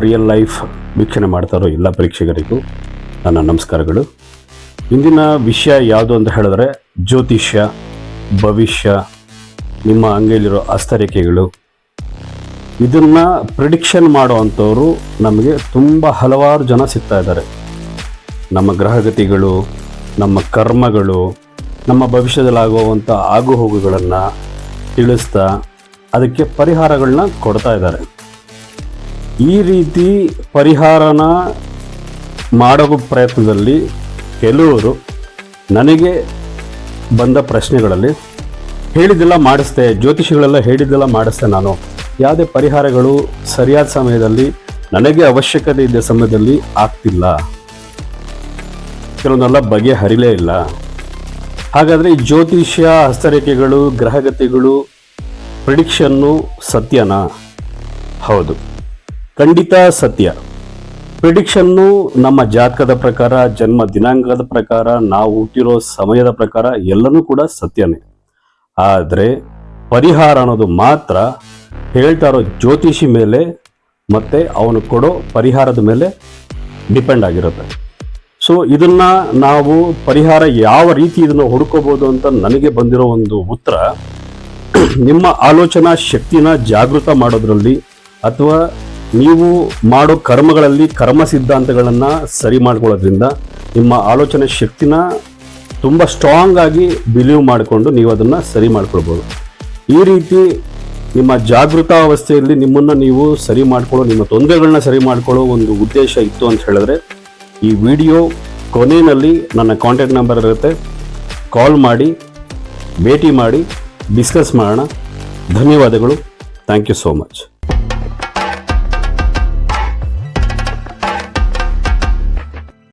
Real life ವೀಕ್ಷಣೆ ಮಾಡ್ತಾರೋ ಎಲ್ಲ ಪರೀಕ್ಷಕರಿಗೂ ನನ್ನ ನಮಸ್ಕಾರಗಳು. ಇಂದಿನ ವಿಷಯ ಯಾವುದು ಅಂತ ಹೇಳಿದ್ರೆ ಜ್ಯೋತಿಷ್ಯ, ಭವಿಷ್ಯ, ನಿಮ್ಮ ಅಂಗೈಲಿರೋ ಹಸ್ತರೇಖೆಗಳು, ಇದನ್ನು ಪ್ರಿಡಿಕ್ಷನ್ ಮಾಡುವಂಥವರು ನಮಗೆ ತುಂಬ ಹಲವಾರು ಜನ ಸಿಗ್ತಾ ಇದ್ದಾರೆ. ನಮ್ಮ ಗ್ರಹಗತಿಗಳು, ನಮ್ಮ ಕರ್ಮಗಳು, ನಮ್ಮ ಭವಿಷ್ಯದಲ್ಲಾಗುವಂಥ ಆಗುಹೋಗುಗಳನ್ನು ತಿಳಿಸ್ತಾ ಅದಕ್ಕೆ ಪರಿಹಾರಗಳನ್ನ ಕೊಡ್ತಾ ಇದ್ದಾರೆ. ಈ ರೀತಿ ಪರಿಹಾರನ ಮಾಡೋ ಪ್ರಯತ್ನದಲ್ಲಿ ಕೆಲವರು ನನಗೆ ಬಂದ ಪ್ರಶ್ನೆಗಳಲ್ಲಿ ಹೇಳಿದ್ದೆಲ್ಲ ಮಾಡಿಸ್ದೆ, ಜ್ಯೋತಿಷಿಗಳೆಲ್ಲ ಹೇಳಿದ್ದೆಲ್ಲ ಮಾಡಿಸ್ದೆ, ನಾನು ಯಾವುದೇ ಪರಿಹಾರಗಳು ಸರಿಯಾದ ಸಮಯದಲ್ಲಿ ನನಗೆ ಅವಶ್ಯಕತೆ ಇದ್ದ ಸಮಯದಲ್ಲಿ ಆಗ್ತಿಲ್ಲ, ಕೆಲವೊಂದೆಲ್ಲ ಬಗೆಹರಿಲೇ ಇಲ್ಲ. ಹಾಗಾದರೆ ಈ ಜ್ಯೋತಿಷ್ಯ, ಹಸ್ತರೇಖೆಗಳು, ಗ್ರಹಗತಿಗಳು, ಪ್ರಿಡಿಕ್ಷನ್ನು ಸತ್ಯನಾ? ಹೌದು, ಖಂಡಿತ ಸತ್ಯ. ಪ್ರಿಡಿಕ್ಷನ್ನು ನಮ್ಮ ಜಾತಕದ ಪ್ರಕಾರ, ಜನ್ಮ ದಿನಾಂಕದ ಪ್ರಕಾರ, ನಾವು ಹುಟ್ಟಿರೋ ಸಮಯದ ಪ್ರಕಾರ ಎಲ್ಲನೂ ಕೂಡ ಸತ್ಯನೇ. ಆದರೆ ಪರಿಹಾರ ಅನ್ನೋದು ಮಾತ್ರ ಹೇಳ್ತಾ ಇರೋ ಜ್ಯೋತಿಷಿ ಮೇಲೆ ಮತ್ತು ಅವನು ಕೊಡೋ ಪರಿಹಾರದ ಮೇಲೆ ಡಿಪೆಂಡ್ ಆಗಿರುತ್ತೆ. ಸೊ ಇದನ್ನು ನಾವು ಪರಿಹಾರ ಯಾವ ರೀತಿ ಇದನ್ನು ಹುಡುಕೋಬೋದು ಅಂತ ನನಗೆ ಬಂದಿರೋ ಒಂದು ಉತ್ತರ, ನಿಮ್ಮ ಆಲೋಚನಾ ಶಕ್ತಿನ ಜಾಗೃತ ಮಾಡೋದ್ರಲ್ಲಿ ಅಥವಾ ನೀವು ಮಾಡೋ ಕರ್ಮಗಳಲ್ಲಿ ಕರ್ಮ ಸಿದ್ಧಾಂತಗಳನ್ನು ಸರಿ ಮಾಡ್ಕೊಳ್ಳೋದ್ರಿಂದ ನಿಮ್ಮ ಆಲೋಚನೆ ಶಕ್ತಿನ ತುಂಬ ಸ್ಟ್ರಾಂಗ್ ಆಗಿ ಬಿಲೀವ್ ಮಾಡಿಕೊಂಡು ನೀವು ಅದನ್ನು ಸರಿ ಮಾಡ್ಕೊಳ್ಬೋದು. ಈ ರೀತಿ ನಿಮ್ಮ ಜಾಗೃತ ಅವಸ್ಥೆಯಲ್ಲಿ ನಿಮ್ಮನ್ನು ನೀವು ಸರಿ ಮಾಡ್ಕೊಳ್ಳೋ, ನಿಮ್ಮ ತೊಂದರೆಗಳನ್ನ ಸರಿ ಮಾಡ್ಕೊಳ್ಳೋ ಒಂದು ಉದ್ದೇಶ ಇತ್ತು ಅಂತ ಹೇಳಿದ್ರೆ ಈ ವಿಡಿಯೋ ಕೊನೆಯಲ್ಲಿ ನನ್ನ ಕಾಂಟ್ಯಾಕ್ಟ್ ನಂಬರ್ ಇರುತ್ತೆ, ಕಾಲ್ ಮಾಡಿ, ಭೇಟಿ ಮಾಡಿ, ಡಿಸ್ಕಸ್ ಮಾಡೋಣ. ಧನ್ಯವಾದಗಳು. Thank you so much.